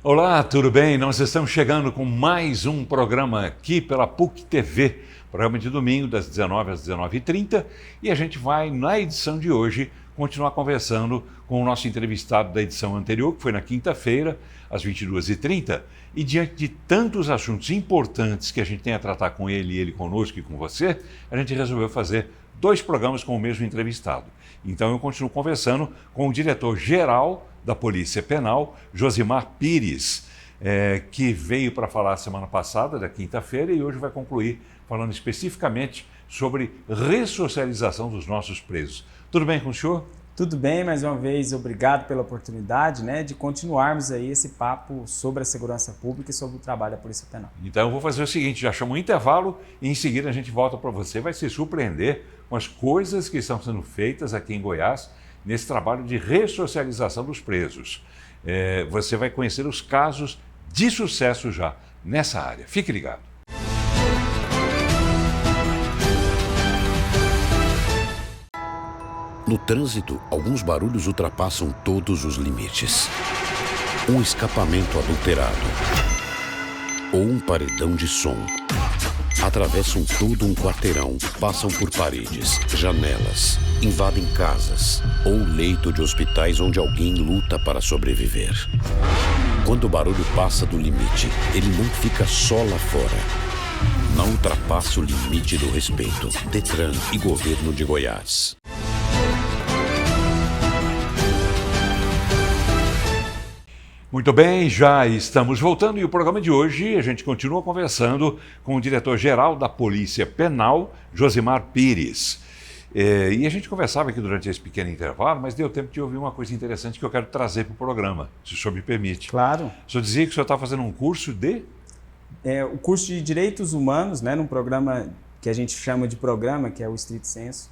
Olá, tudo bem? Nós estamos chegando com mais um programa aqui pela PUC TV, programa de domingo das 19 às 19h30, e a gente vai, na edição de hoje, continuar conversando com o nosso entrevistado da edição anterior, que foi na quinta-feira, às 22h30, e diante de tantos assuntos importantes que a gente tem a tratar com ele e ele conosco e com você, a gente resolveu fazer dois programas com o mesmo entrevistado. Então eu continuo conversando com o diretor-geral da Polícia Penal, Josimar Pires, que veio para falar semana passada, da quinta-feira, e hoje vai concluir falando especificamente sobre ressocialização dos nossos presos. Tudo bem com o senhor? Tudo bem, mais uma vez, obrigado pela oportunidade, de continuarmos aí esse papo sobre a segurança pública e sobre o trabalho da Polícia Penal. Então eu vou fazer o seguinte, já chamo um intervalo e em seguida a gente volta para você, vai se surpreender com as coisas que estão sendo feitas aqui em Goiás nesse trabalho de ressocialização dos presos. Você vai conhecer os casos de sucesso já nessa área. Fique ligado. No trânsito, alguns barulhos ultrapassam todos os limites. Um escapamento adulterado ou um paredão de som. Atravessam todo um quarteirão, passam por paredes, janelas, invadem casas ou leito de hospitais onde alguém luta para sobreviver. Quando o barulho passa do limite, ele não fica só lá fora. Não ultrapasse o limite do respeito. Detran e Governo de Goiás. Muito bem, já estamos voltando e o programa de hoje a gente continua conversando com o diretor-geral da Polícia Penal, Josimar Pires. E a gente conversava aqui durante esse pequeno intervalo, mas deu tempo de ouvir uma coisa interessante que eu quero trazer para o programa, se o senhor me permite. Claro. O senhor dizia que o senhor está fazendo um curso de... O curso de Direitos Humanos, num programa que a gente chama de programa, que é o Stricto Sensu,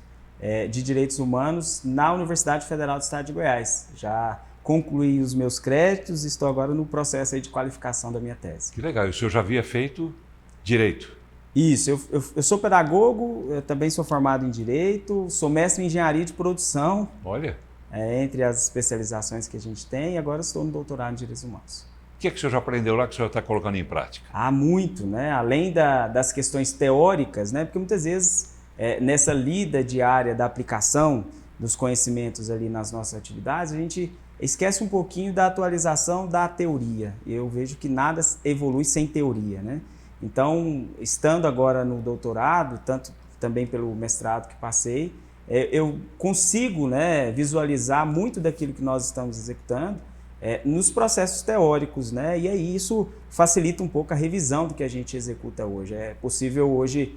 de Direitos Humanos na Universidade Federal do Estado de Goiás. Já concluí os meus créditos e estou agora no processo aí de qualificação da minha tese. Que legal. E o senhor já havia feito Direito? Isso. Eu sou pedagogo, eu também sou formado em Direito, sou mestre em Engenharia de Produção. Olha. Entre as especializações que a gente tem, e agora estou no doutorado em Direitos Humanos. O que é que o senhor já aprendeu lá que o senhor está colocando em prática? Muito, Além das questões teóricas, porque muitas vezes nessa lida diária da aplicação dos conhecimentos ali nas nossas atividades, a gente esquece um pouquinho da atualização da teoria. Eu vejo que nada evolui sem teoria, Então, estando agora no doutorado, tanto também pelo mestrado que passei, eu consigo visualizar muito daquilo que nós estamos executando nos processos teóricos, e aí isso facilita um pouco a revisão do que a gente executa hoje. É possível hoje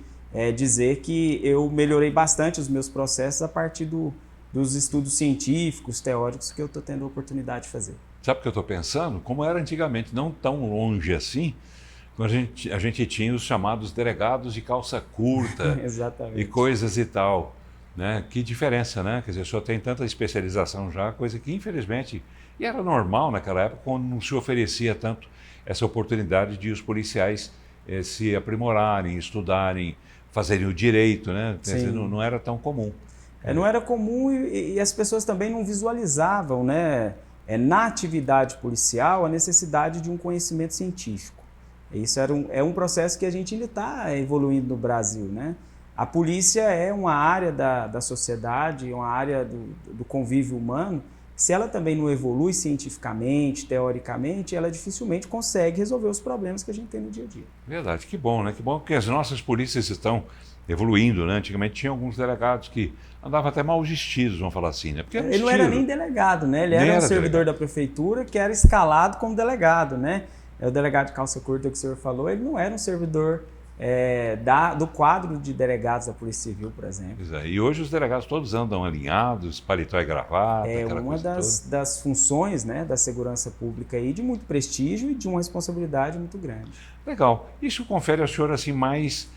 dizer que eu melhorei bastante os meus processos a partir dos estudos científicos, teóricos que eu estou tendo a oportunidade de fazer. Sabe o que eu estou pensando? Como era antigamente, não tão longe assim, quando a gente tinha os chamados delegados de calça curta e coisas e tal. Que diferença, Quer dizer, o senhor tem tanta especialização já, coisa que infelizmente, e era normal naquela época, quando não se oferecia tanto essa oportunidade de os policiais se aprimorarem, estudarem, fazerem o direito, Quer dizer, não era tão comum. Não era comum e as pessoas também não visualizavam, na atividade policial, a necessidade de um conhecimento científico. Isso é um processo que a gente ainda está evoluindo no Brasil, A polícia é uma área da sociedade, uma área do convívio humano. Se ela também não evolui cientificamente, teoricamente, ela dificilmente consegue resolver os problemas que a gente tem no dia a dia. Verdade, que bom, Que bom que as nossas polícias estão evoluindo, Antigamente tinha alguns delegados que andavam até mal vestidos, vamos falar assim, Porque ele não era nem delegado, Ele era um servidor da prefeitura que era escalado como delegado, O delegado de calça curta que o senhor falou, ele não era um servidor do quadro de delegados da Polícia Civil, por exemplo. E hoje os delegados todos andam alinhados, paletó e gravata, aquela uma coisa das funções da segurança pública aí, de muito prestígio e de uma responsabilidade muito grande. Legal. Isso confere ao senhor assim mais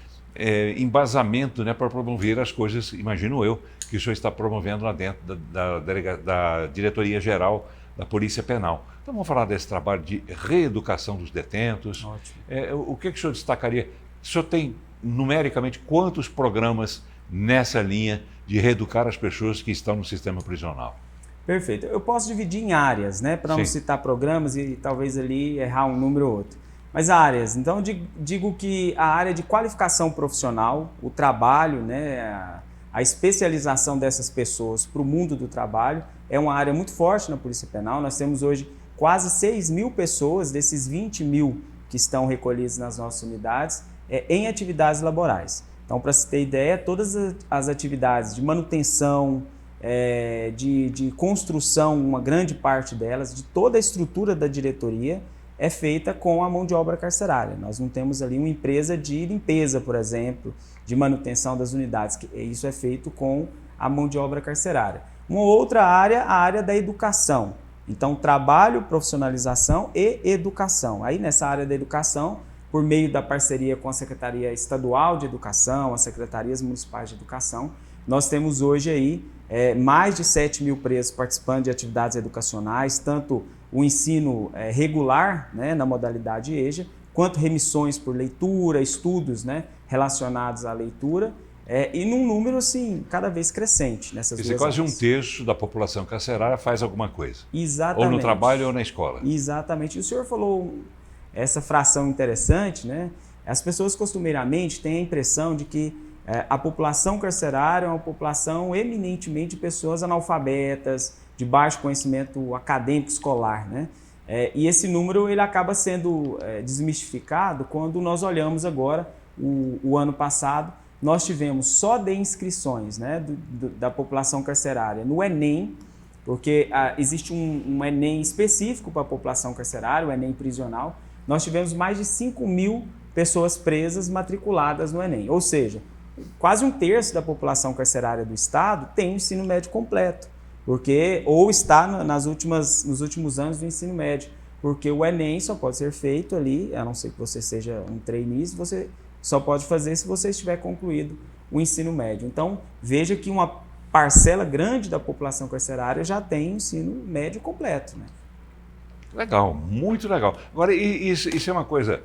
embasamento para promover as coisas, imagino eu, que o senhor está promovendo lá dentro da Diretoria-Geral da Polícia Penal. Então vamos falar desse trabalho de reeducação dos detentos. Ótimo. O que o senhor destacaria? O senhor tem numericamente quantos programas nessa linha de reeducar as pessoas que estão no sistema prisional? Perfeito. Eu posso dividir em áreas, né, para não citar programas e talvez ali errar um número ou outro. Mas áreas, então digo que a área de qualificação profissional, o trabalho, né, a especialização dessas pessoas para o mundo do trabalho é uma área muito forte na Polícia Penal. Nós temos hoje quase 6.000 pessoas, desses 20.000 que estão recolhidos nas nossas unidades, em atividades laborais. Então, para se ter ideia, todas as atividades de manutenção, de construção, uma grande parte delas, de toda a estrutura da diretoria, é feita com a mão de obra carcerária. Nós não temos ali uma empresa de limpeza, por exemplo, de manutenção das unidades. Isso é feito com a mão de obra carcerária. Uma outra área, a área da educação. Então, trabalho, profissionalização e educação. Aí, nessa área da educação, por meio da parceria com a Secretaria Estadual de Educação, as Secretarias Municipais de Educação, nós temos hoje aí mais de 7.000 presos participando de atividades educacionais, tanto o ensino regular, né, na modalidade EJA, quanto remissões por leitura, estudos, né, relacionados à leitura, e num número assim, cada vez crescente nessas duas quase áreas. Um terço da população carcerária faz alguma coisa. Exatamente. Ou no trabalho ou na escola. Exatamente. E o senhor falou essa fração interessante, né? As pessoas costumeiramente têm a impressão de que a população carcerária é uma população eminentemente de pessoas analfabetas, de baixo conhecimento acadêmico escolar, né? E esse número ele acaba sendo desmistificado quando nós olhamos agora o ano passado. Nós tivemos só de inscrições, né, da população carcerária no Enem, porque existe um Enem específico para a população carcerária, o Enem prisional. Nós tivemos mais de 5.000 pessoas presas matriculadas no Enem, ou seja, quase um terço da população carcerária do estado tem o ensino médio completo, porque ou está nos últimos anos do ensino médio, porque o Enem só pode ser feito ali, a não ser que você seja um trainee, você só pode fazer se você estiver concluído o ensino médio. Então, veja que uma parcela grande da população carcerária já tem o ensino médio completo, né? Legal, muito legal. Agora, isso é uma coisa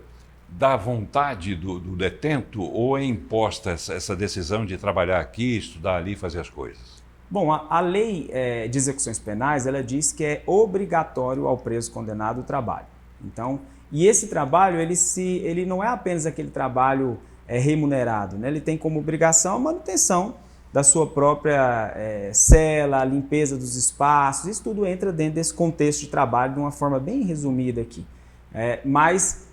da vontade do detento ou é imposta essa decisão de trabalhar aqui, estudar ali, fazer as coisas? Bom, a lei de execuções penais, ela diz que é obrigatório ao preso condenado o trabalho. Então, e esse trabalho, ele não é apenas aquele trabalho remunerado, né? Ele tem como obrigação a manutenção da sua própria cela, a limpeza dos espaços, isso tudo entra dentro desse contexto de trabalho de uma forma bem resumida aqui. Mas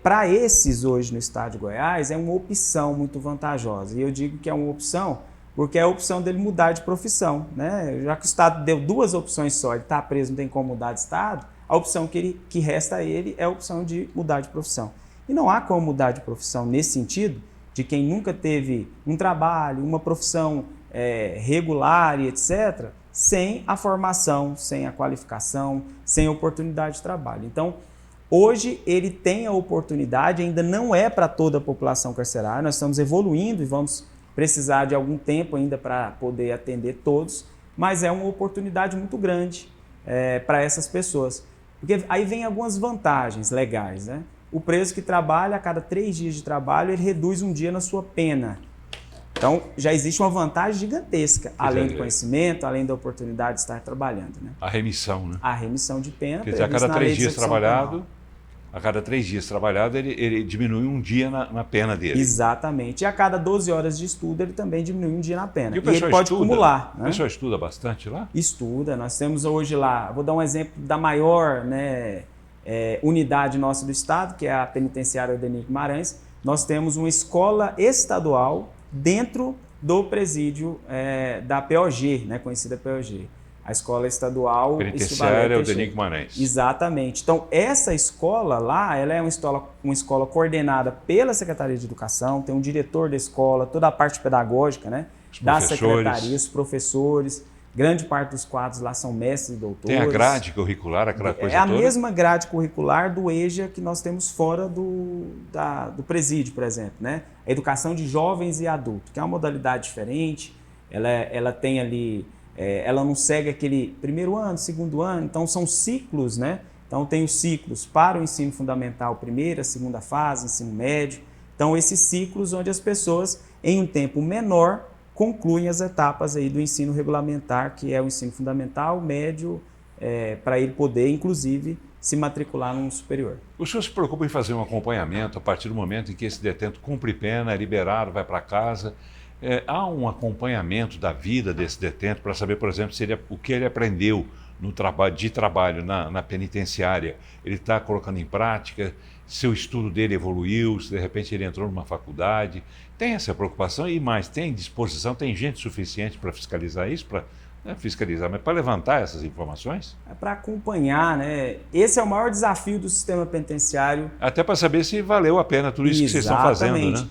para esses hoje no estado de Goiás é uma opção muito vantajosa, e eu digo que é uma opção porque é a opção dele mudar de profissão, né? Já que o estado deu duas opções só, ele está preso, não tem como mudar de estado, a opção que resta a ele é a opção de mudar de profissão. E não há como mudar de profissão nesse sentido, de quem nunca teve um trabalho, uma profissão regular e etc., sem a formação, sem a qualificação, sem a oportunidade de trabalho. Então, hoje ele tem a oportunidade, ainda não é para toda a população carcerária, nós estamos evoluindo e vamos precisar de algum tempo ainda para poder atender todos, mas é uma oportunidade muito grande para essas pessoas. Porque aí vem algumas vantagens legais, né? O preso que trabalha, a cada 3 dias de trabalho, ele reduz um dia na sua pena. Então, já existe uma vantagem gigantesca, além do conhecimento, além da oportunidade de estar trabalhando, né? A remissão, né? A remissão de pena. Quer dizer, a cada 3 dias trabalhado, ele diminui um dia na pena dele. Exatamente. E a cada 12 horas de estudo, ele também diminui um dia na pena. E o pessoal ele pode acumular. O pessoal estuda bastante lá? Estuda. Nós temos hoje lá, vou dar um exemplo da maior, né, unidade nossa do estado, que é a penitenciária Odenir Guimarães. Nós temos uma escola estadual dentro do presídio da POG, né, conhecida POG. A escola estadual penitenciária Odenir Guimarães. Exatamente. Então, essa escola lá, ela é uma escola coordenada pela Secretaria de Educação, tem um diretor da escola, toda a parte pedagógica, né, da secretaria, os professores, grande parte dos quadros lá são mestres e doutores. Tem a grade curricular, aquela coisa toda? É a mesma grade curricular do EJA que nós temos fora do presídio, por exemplo, né? A educação de jovens e adultos, que é uma modalidade diferente, ela tem ali... ela não segue aquele primeiro ano, segundo ano, então são ciclos, né? Então tem os ciclos para o ensino fundamental, primeira, segunda fase, ensino médio. Então esses ciclos onde as pessoas, em um tempo menor, concluem as etapas aí do ensino regulamentar, que é o ensino fundamental, médio, para ele poder, inclusive, se matricular num superior. O senhor se preocupa em fazer um acompanhamento a partir do momento em que esse detento cumpre pena, é liberado, vai para casa? Há um acompanhamento da vida desse detento para saber, por exemplo, se o que ele aprendeu no trabalho na penitenciária, ele está colocando em prática, se o estudo dele evoluiu, se de repente ele entrou numa faculdade. Tem essa preocupação e mais, tem disposição, tem gente suficiente para fiscalizar isso, mas para levantar essas informações? É para acompanhar, né? Esse é o maior desafio do sistema penitenciário. Até para saber se valeu a pena tudo isso que vocês estão fazendo, né?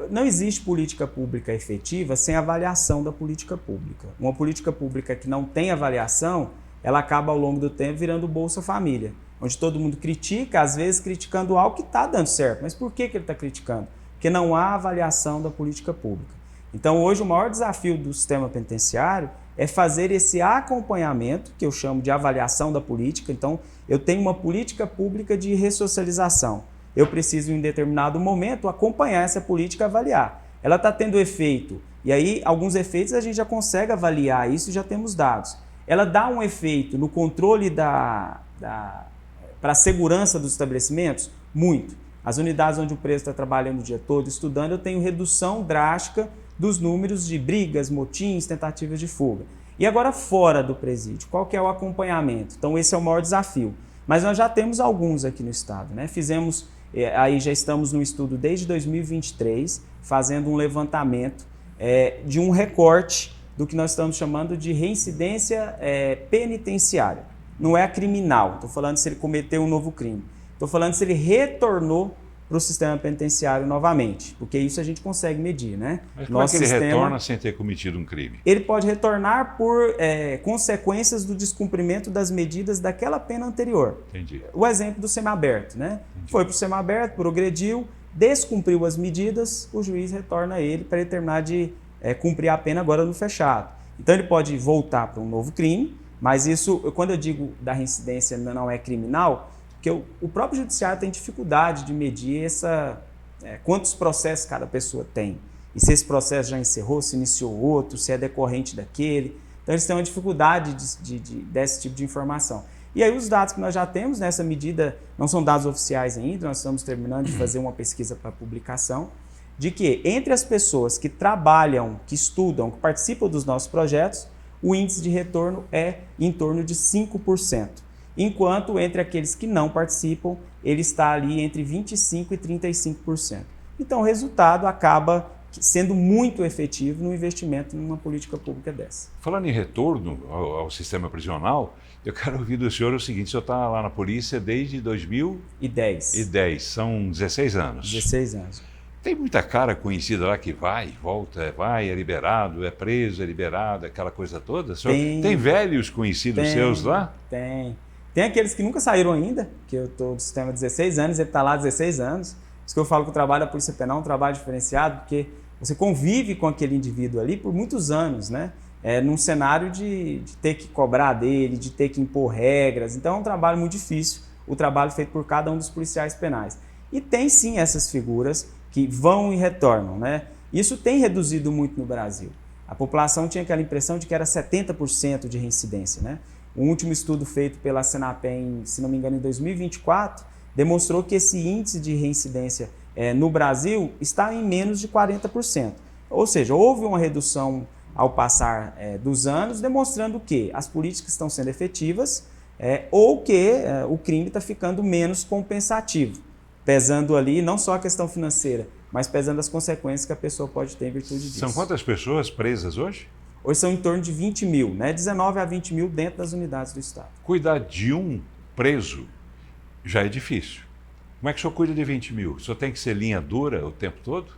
Não existe política pública efetiva sem avaliação da política pública. Uma política pública que não tem avaliação, ela acaba ao longo do tempo virando Bolsa Família, onde todo mundo critica, às vezes criticando algo que está dando certo. Mas por que ele está criticando? Porque não há avaliação da política pública. Então hoje o maior desafio do sistema penitenciário é fazer esse acompanhamento, que eu chamo de avaliação da política. Então eu tenho uma política pública de ressocialização. Eu preciso, em determinado momento, acompanhar essa política e avaliar. Ela está tendo efeito, e aí alguns efeitos a gente já consegue avaliar isso e já temos dados. Ela dá um efeito no controle para a segurança dos estabelecimentos? Muito. As unidades onde o preso está trabalhando o dia todo, estudando, eu tenho redução drástica dos números de brigas, motins, tentativas de fuga. E agora fora do presídio, qual que é o acompanhamento? Então esse é o maior desafio. Mas nós já temos alguns aqui no estado, né? Aí já estamos no estudo desde 2023, fazendo um levantamento de um recorte do que nós estamos chamando de reincidência penitenciária. Não é a criminal, estou falando se ele cometeu um novo crime. Estou falando se ele retornou para o sistema penitenciário novamente, porque isso a gente consegue medir, né? Mas como é que ele retorna sem ter cometido um crime? Ele pode retornar por consequências do descumprimento das medidas daquela pena anterior. Entendi. O exemplo do semiaberto, né? Entendi. Foi para o semiaberto, progrediu, descumpriu as medidas, o juiz retorna ele para ele terminar de cumprir a pena agora no fechado. Então ele pode voltar para um novo crime, mas isso, quando eu digo da reincidência não é criminal, porque o próprio judiciário tem dificuldade de medir quantos processos cada pessoa tem. E se esse processo já encerrou, se iniciou outro, se é decorrente daquele. Então eles têm uma dificuldade desse tipo de informação. E aí os dados que nós já temos nessa medida, não são dados oficiais ainda, nós estamos terminando de fazer uma pesquisa para publicação, de que entre as pessoas que trabalham, que estudam, que participam dos nossos projetos, o índice de retorno é em torno de 5%. Enquanto entre aqueles que não participam, ele está ali entre 25% e 35%. Então o resultado acaba sendo muito efetivo no investimento numa política pública dessa. Falando em retorno ao sistema prisional, eu quero ouvir do senhor o seguinte: o senhor está lá na polícia desde 2010. São 16 anos. 16 anos. Tem muita cara conhecida lá que vai, volta, é liberado, é preso, é liberado, aquela coisa toda? Tem velhos conhecidos seus lá? Tem. Tem aqueles que nunca saíram ainda, que eu estou no sistema há 16 anos, ele está lá há 16 anos. Por isso que eu falo que o trabalho da Polícia Penal é um trabalho diferenciado, porque você convive com aquele indivíduo ali por muitos anos, né? Num cenário de ter que cobrar dele, de ter que impor regras. Então é um trabalho muito difícil, o trabalho feito por cada um dos policiais penais. E tem sim essas figuras que vão e retornam, né? Isso tem reduzido muito no Brasil. A população tinha aquela impressão de que era 70% de reincidência, né? O último estudo feito pela Senapen, se não me engano, em 2024, demonstrou que esse índice de reincidência no Brasil está em menos de 40%. Ou seja, houve uma redução ao passar dos anos, demonstrando que as políticas estão sendo efetivas ou que o crime está ficando menos compensativo, pesando ali não só a questão financeira, mas pesando as consequências que a pessoa pode ter em virtude disso. São quantas pessoas presas hoje? Hoje são em torno de 20 mil, né? 19 a 20 mil dentro das unidades do Estado. Cuidar de um preso já é difícil. Como é que o senhor cuida de 20 mil? O senhor tem que ser linha dura o tempo todo?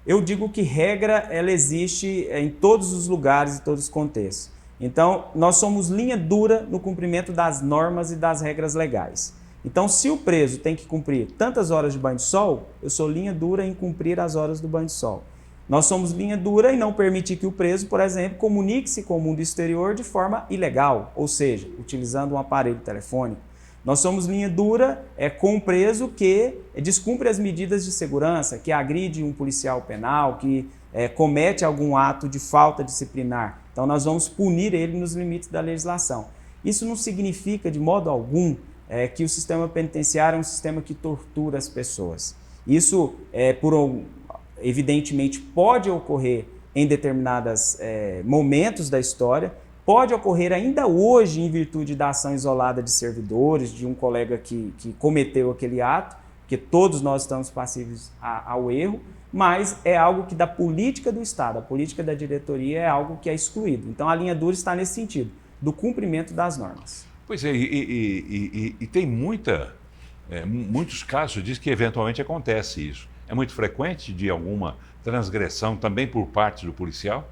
Eu digo que regra ela existe em todos os lugares e todos os contextos. Então, nós somos linha dura no cumprimento das normas e das regras legais. Então, se o preso tem que cumprir tantas horas de banho de sol, eu sou linha dura em cumprir as horas do banho de sol. Nós somos linha dura em não permitir que o preso, por exemplo, comunique-se com o mundo exterior de forma ilegal, ou seja, utilizando um aparelho telefônico. Nós somos linha dura com um preso que descumpre as medidas de segurança, que agride um policial penal, que comete algum ato de falta disciplinar. Então nós vamos punir ele nos limites da legislação. Isso não significa de modo algum que o sistema penitenciário é um sistema que tortura as pessoas. Isso, evidentemente, pode ocorrer em determinados momentos da história, pode ocorrer ainda hoje em virtude da ação isolada de servidores, de um colega que cometeu aquele ato, porque todos nós estamos passíveis ao erro, mas é algo que da política do Estado, a política da diretoria é algo que é excluído. Então a linha dura está nesse sentido, do cumprimento das normas. Pois é, e tem muitos casos, diz que eventualmente acontece isso. É muito frequente de alguma transgressão também por parte do policial?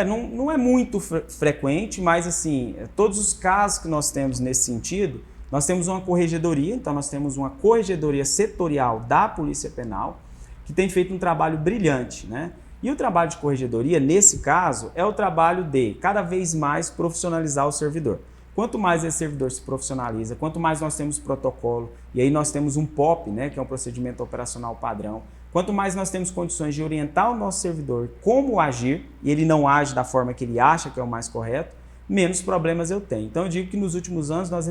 Não é muito frequente, mas assim, todos os casos que nós temos nesse sentido, nós temos uma corregedoria, então nós temos uma corregedoria setorial da Polícia Penal, que tem feito um trabalho brilhante, né? E o trabalho de corregedoria, nesse caso, é o trabalho de cada vez mais profissionalizar o servidor. Quanto mais esse servidor se profissionaliza, quanto mais nós temos protocolo, e aí nós temos um POP, né, que é um procedimento operacional padrão, quanto mais nós temos condições de orientar o nosso servidor como agir, e ele não age da forma que ele acha que é o mais correto, menos problemas eu tenho. Então eu digo que nos últimos anos nós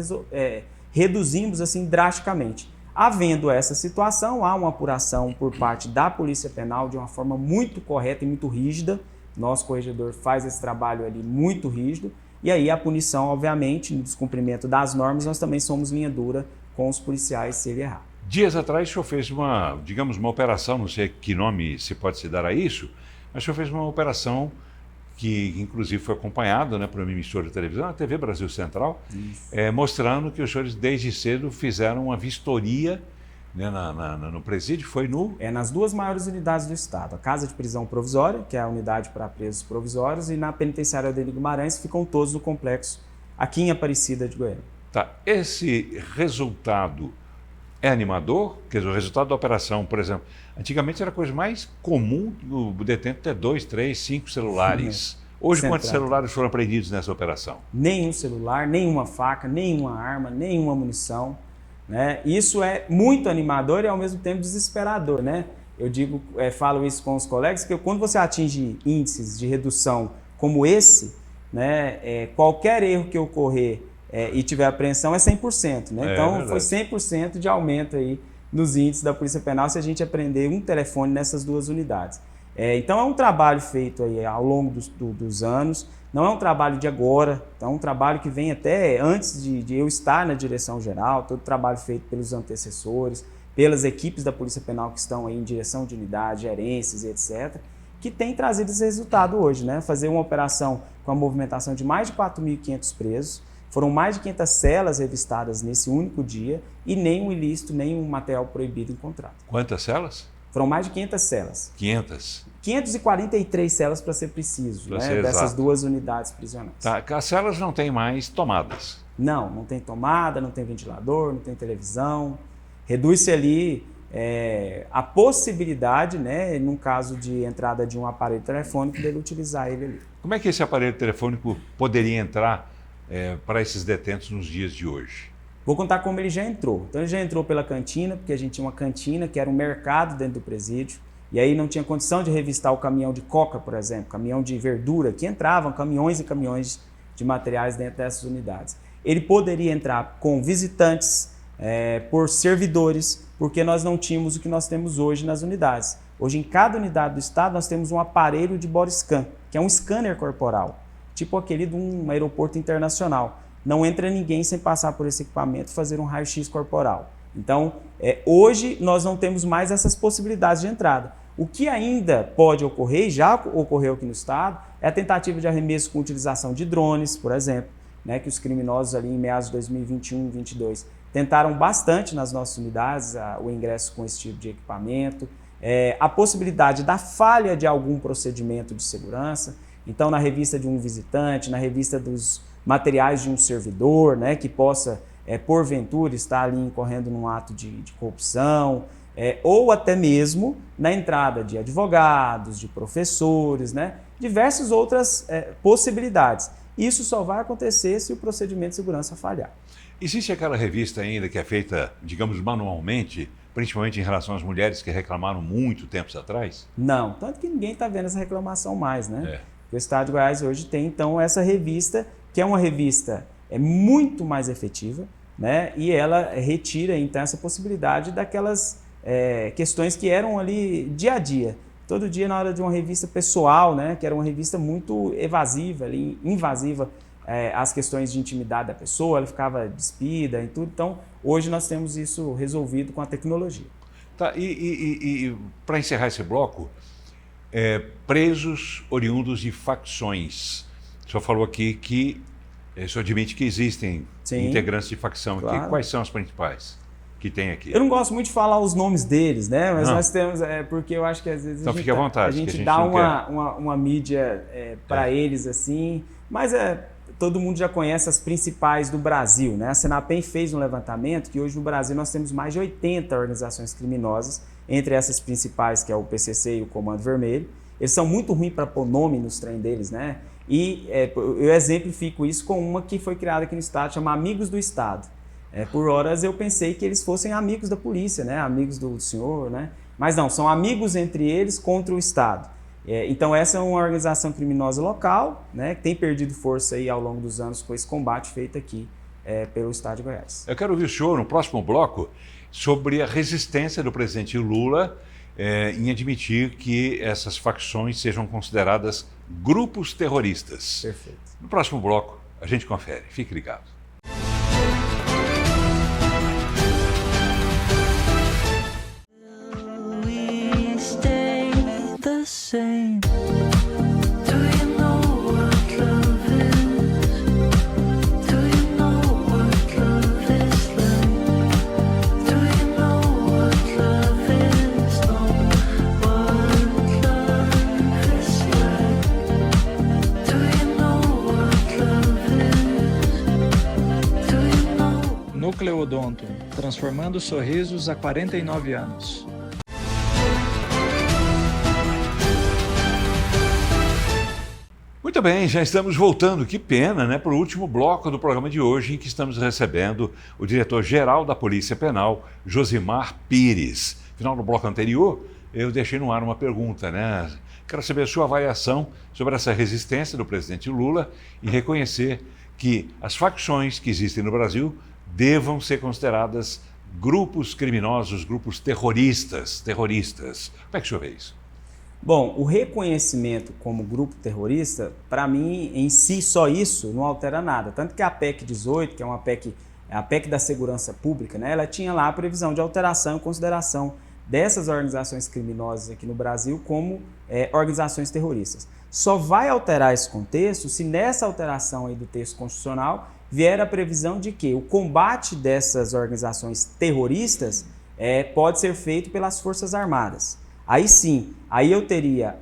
reduzimos assim drasticamente. Havendo essa situação, há uma apuração por parte da Polícia Penal de uma forma muito correta e muito rígida. Nosso corregedor faz esse trabalho ali muito rígido. E aí a punição, obviamente, no descumprimento das normas, nós também somos linha dura com os policiais se ele errar. Dias atrás o senhor fez uma operação, não sei que nome se pode se dar a isso, mas o senhor fez uma operação que inclusive foi acompanhada, né, por uma emissora de televisão, a TV Brasil Central, mostrando que os senhores desde cedo fizeram uma vistoria, né, no presídio, foi nas duas maiores unidades do Estado, a Casa de Prisão Provisória, que é a unidade para presos provisórios, e na Penitenciária Adelino Guimarães, ficam todos no complexo aqui em Aparecida de Goiânia. Tá. Esse resultado é animador? Quer dizer, o resultado da operação, por exemplo, antigamente era a coisa mais comum do detento ter 2, 3, 5 celulares. Hoje, quantos celulares foram apreendidos nessa operação? Nenhum celular, nenhuma faca, nenhuma arma, nenhuma munição, né? Isso é muito animador e ao mesmo tempo desesperador, né? Eu falo isso com os colegas, que quando você atinge índices de redução como esse, né, qualquer erro que ocorrer e tiver apreensão é 100%, né? Então foi 100% de aumento aí nos índices da Polícia Penal se a gente apreender um telefone nessas duas unidades. Então é um trabalho feito aí ao longo dos anos, não é um trabalho de agora, então é um trabalho que vem até antes de eu estar na direção geral, todo trabalho feito pelos antecessores, pelas equipes da Polícia Penal que estão aí em direção de unidade, gerências e etc., que tem trazido esse resultado hoje, né? Fazer uma operação com a movimentação de mais de 4.500 presos, foram mais de 500 celas revistadas nesse único dia e nenhum ilícito, nenhum material proibido encontrado. Quantas celas? Foram mais de 500 celas. 500? 543 celas, para ser preciso, né, dessas duas unidades prisionais. Tá, as celas não têm mais tomadas? Não tem tomada, não tem ventilador, não tem televisão. Reduz-se ali a possibilidade, né, num caso de entrada de um aparelho telefônico, dele utilizar ele ali. Como é que esse aparelho telefônico poderia entrar para esses detentos nos dias de hoje? Vou contar como ele já entrou. Então ele já entrou pela cantina, porque a gente tinha uma cantina que era um mercado dentro do presídio, e aí não tinha condição de revistar o caminhão de coca, por exemplo, caminhão de verdura, que entravam caminhões e caminhões de materiais dentro dessas unidades. Ele poderia entrar com visitantes, por servidores, porque nós não tínhamos o que nós temos hoje nas unidades. Hoje, em cada unidade do Estado, nós temos um aparelho de body scan, que é um scanner corporal, tipo aquele de um aeroporto internacional. Não entra ninguém sem passar por esse equipamento e fazer um raio-x corporal. Então, hoje nós não temos mais essas possibilidades de entrada. O que ainda pode ocorrer, e já ocorreu aqui no Estado, é a tentativa de arremesso com utilização de drones, por exemplo, né, que os criminosos ali em meados de 2021 e 2022 tentaram bastante nas nossas unidades o ingresso com esse tipo de equipamento. A possibilidade da falha de algum procedimento de segurança. Então, na revista de um visitante, na revista dos materiais de um servidor, né, que possa, porventura, estar ali incorrendo num ato de corrupção, ou até mesmo na entrada de advogados, de professores, né, diversas outras possibilidades. Isso só vai acontecer se o procedimento de segurança falhar. Existe aquela revista ainda que é feita, digamos, manualmente, principalmente em relação às mulheres que reclamaram muito tempos atrás? Não, tanto que ninguém está vendo essa reclamação mais, né? É. O Estado de Goiás hoje tem, então, essa revista, que é uma revista muito mais efetiva, né? E ela retira, então, essa possibilidade daquelas questões que eram ali dia a dia. Todo dia, na hora de uma revista pessoal, né? Que era uma revista muito evasiva, ali, invasiva, as questões de intimidade da pessoa, ela ficava despida e tudo. Então, hoje nós temos isso resolvido com a tecnologia. Tá, e para encerrar esse bloco, presos oriundos de facções. O senhor falou aqui que o senhor admite que existem Sim, integrantes de facção aqui. claro. Quais são as principais que tem aqui? Eu não gosto muito de falar os nomes deles, né? Mas nós temos, porque eu acho que às vezes Então fique à vontade, a gente que a gente dá não uma mídia para eles assim, mas todo mundo já conhece as principais do Brasil, né? A Senapem fez um levantamento que hoje no Brasil nós temos mais de 80 organizações criminosas, entre essas principais, que é o PCC e o Comando Vermelho. Eles são muito ruins para pôr nome nos trem deles, né? E eu exemplifico isso com uma que foi criada aqui no estado, chama Amigos do Estado. Por horas eu pensei que eles fossem amigos da polícia, né? Amigos do senhor, né? Mas não, são amigos entre eles contra o Estado. Então essa é uma organização criminosa local, né? Que tem perdido força aí ao longo dos anos com esse combate feito aqui pelo Estado de Goiás. Eu quero ouvir o senhor no próximo bloco sobre a resistência do presidente Lula em admitir que essas facções sejam consideradas grupos terroristas. Perfeito. No próximo bloco, a gente confere. Fique ligado. Same. Do you know what love is? Do you know what love is like? Do you know what love is? Know what love is like? Do you know what love is? Do you know? Núcleo Odonto, transformando sorrisos há 49 anos. Muito bem, já estamos voltando, que pena, né, para o último bloco do programa de hoje, em que estamos recebendo o diretor-geral da Polícia Penal, Josimar Pires. No final do bloco anterior, eu deixei no ar uma pergunta, né? Quero saber a sua avaliação sobre essa resistência do presidente Lula em reconhecer que as facções que existem no Brasil devam ser consideradas grupos criminosos, grupos terroristas. Como é que o senhor vê isso? Bom, o reconhecimento como grupo terrorista, para mim, em si, só isso não altera nada. Tanto que a PEC 18, que é a PEC da Segurança Pública, né, ela tinha lá a previsão de alteração e consideração dessas organizações criminosas aqui no Brasil como organizações terroristas. Só vai alterar esse contexto se nessa alteração aí do texto constitucional vier a previsão de que o combate dessas organizações terroristas pode ser feito pelas Forças Armadas. Aí sim, aí eu teria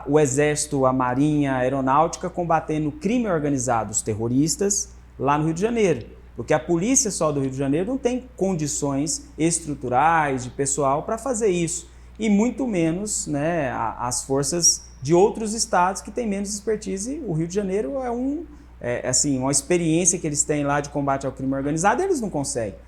o Exército, a Marinha, a Aeronáutica combatendo o crime organizado, os terroristas, lá no Rio de Janeiro. Porque a polícia só do Rio de Janeiro não tem condições estruturais, de pessoal, para fazer isso. E muito menos, né, as forças de outros estados que têm menos expertise. O Rio de Janeiro assim, uma experiência que eles têm lá de combate ao crime organizado, eles não conseguem.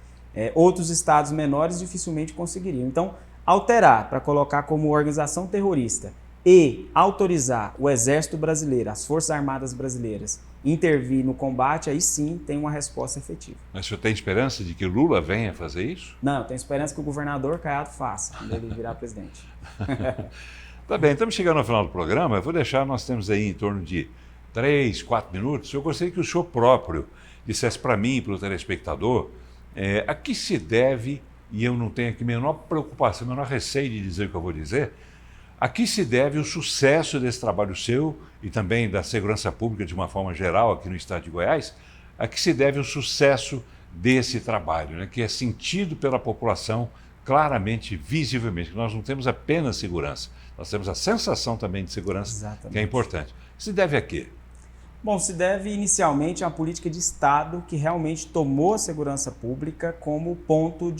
Outros estados menores dificilmente conseguiriam. Então, alterar para colocar como organização terrorista e autorizar o Exército Brasileiro, as Forças Armadas Brasileiras, intervir no combate, aí sim tem uma resposta efetiva. Mas o senhor tem esperança de que Lula venha fazer isso? Não, eu tenho esperança que o governador Caiado faça, quando ele virar presidente. Tá bem, estamos chegando ao final do programa. Eu vou deixar, nós temos aí em torno de 3, 4 minutos. Eu gostaria que o senhor próprio dissesse para mim e para o telespectador a que se deve, e eu não tenho aqui a menor preocupação, a menor receio de dizer o que eu vou dizer, a que se deve o sucesso desse trabalho seu e também da segurança pública de uma forma geral aqui no estado de Goiás, a que se deve o sucesso desse trabalho, né, que é sentido pela população claramente, visivelmente, que nós não temos apenas segurança, nós temos a sensação também de segurança. Exatamente. Que é importante. Se deve a quê? Bom, se deve inicialmente a uma política de Estado que realmente tomou a segurança pública como ponto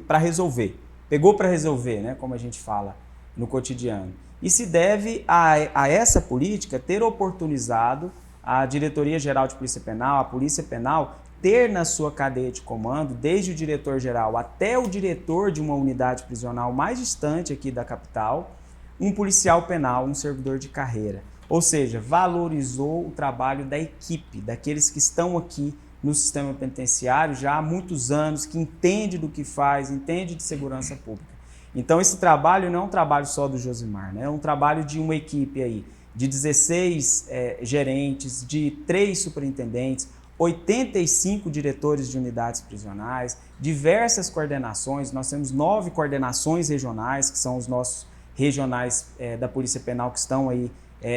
para resolver. Pegou para resolver, né, como a gente fala no cotidiano. E se deve a essa política ter oportunizado a Diretoria-Geral de Polícia Penal, a Polícia Penal, ter na sua cadeia de comando, desde o diretor-geral até o diretor de uma unidade prisional mais distante aqui da capital, um policial penal, um servidor de carreira. Ou seja, valorizou o trabalho da equipe, daqueles que estão aqui no sistema penitenciário já há muitos anos, que entende do que faz, entende de segurança pública. Então esse trabalho não é um trabalho só do Josimar, né? É um trabalho de uma equipe aí, de 16 gerentes, de 3 superintendentes, 85 diretores de unidades prisionais, diversas coordenações. Nós temos 9 coordenações regionais, que são os nossos regionais da Polícia Penal que estão aí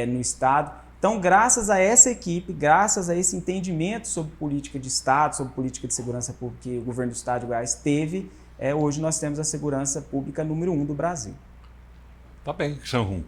no Estado. Então, graças a essa equipe, graças a esse entendimento sobre política de Estado, sobre política de segurança pública que o governo do Estado de Goiás teve, hoje nós temos a segurança pública número 1 do Brasil. Tá bem, são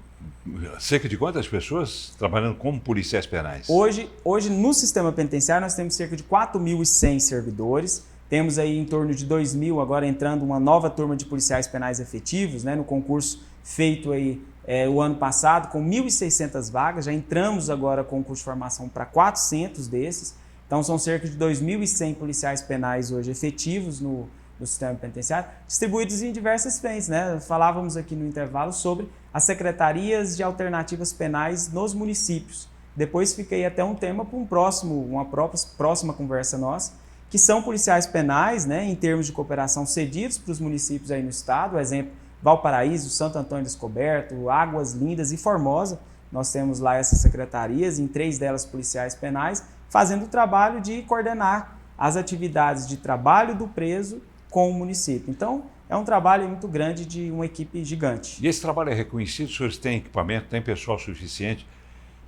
cerca de quantas pessoas trabalhando como policiais penais? Hoje no sistema penitenciário, nós temos cerca de 4.100 servidores, temos aí em torno de 2.000, agora entrando uma nova turma de policiais penais efetivos, né, no concurso feito aí o ano passado, com 1.600 vagas, já entramos agora com o curso de formação para 400 desses, então são cerca de 2.100 policiais penais hoje efetivos no sistema penitenciário, distribuídos em diversas frentes, né? Falávamos aqui no intervalo sobre as secretarias de alternativas penais nos municípios. Depois fiquei até um tema para uma próxima conversa nossa, que são policiais penais, né, em termos de cooperação cedidos para os municípios aí no estado, exemplo, Valparaíso, Santo Antônio Descoberto, Águas Lindas e Formosa. Nós temos lá essas secretarias, em 3 delas policiais penais, fazendo o trabalho de coordenar as atividades de trabalho do preso com o município. Então, é um trabalho muito grande de uma equipe gigante. E esse trabalho é reconhecido? Os senhores têm equipamento, têm pessoal suficiente?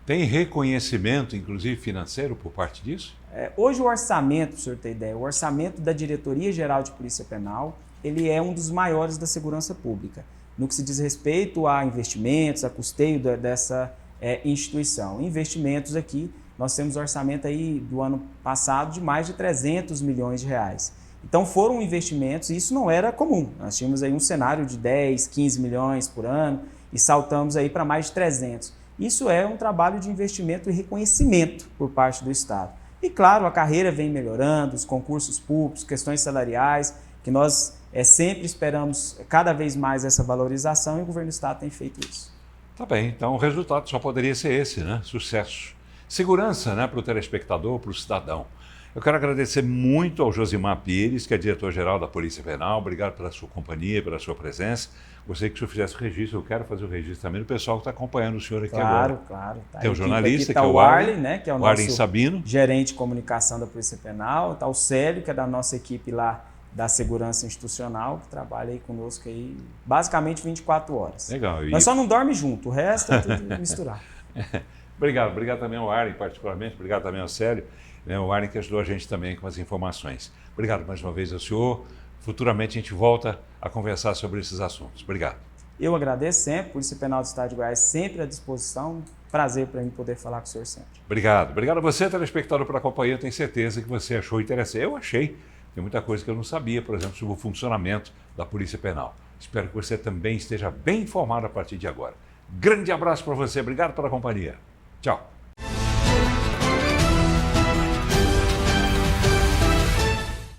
Tem reconhecimento, inclusive financeiro, por parte disso? Hoje o orçamento, para o senhor ter ideia, o orçamento da Diretoria-Geral de Polícia Penal, ele é um dos maiores da segurança pública, no que se diz respeito a investimentos, a custeio dessa instituição. Investimentos aqui, nós temos orçamento aí do ano passado de mais de 300 milhões de reais. Então foram investimentos e isso não era comum. Nós tínhamos aí um cenário de 10, 15 milhões por ano e saltamos aí para mais de 300. Isso é um trabalho de investimento e reconhecimento por parte do Estado. E claro, a carreira vem melhorando, os concursos públicos, questões salariais, que nós sempre esperamos cada vez mais essa valorização e o governo do Estado tem feito isso. Tá bem, então o resultado só poderia ser esse, né? Sucesso. Segurança, né, para o telespectador, para o cidadão. Eu quero agradecer muito ao Josimar Pires, que é diretor-geral da Polícia Penal. Obrigado pela sua companhia, pela sua presença. Gostaria que o senhor fizesse o registro. Eu quero fazer o registro também do pessoal que está acompanhando o senhor aqui agora. Claro. Tá. Tem o jornalista, tá que é o Arlen, né, que é o nosso Sabino, gerente de comunicação da Polícia Penal. Está o Célio, que é da nossa equipe lá da Segurança Institucional, que trabalha aí conosco aí basicamente 24 horas. Legal. Nós só não dorme junto, o resto é tudo misturado. Obrigado também ao Arlen, particularmente. Obrigado também ao Célio. O Arlen que ajudou a gente também com as informações. Obrigado mais uma vez ao senhor. Futuramente a gente volta a conversar sobre esses assuntos. Obrigado. Eu agradeço sempre, Polícia Penal do Estado de Goiás sempre à disposição. Prazer para mim poder falar com o senhor sempre. Obrigado. Obrigado a você, telespectador, pela companhia. Eu tenho certeza que você achou interessante. Eu achei. Tem muita coisa que eu não sabia, por exemplo, sobre o funcionamento da Polícia Penal. Espero que você também esteja bem informado a partir de agora. Grande abraço para você. Obrigado pela companhia. Tchau.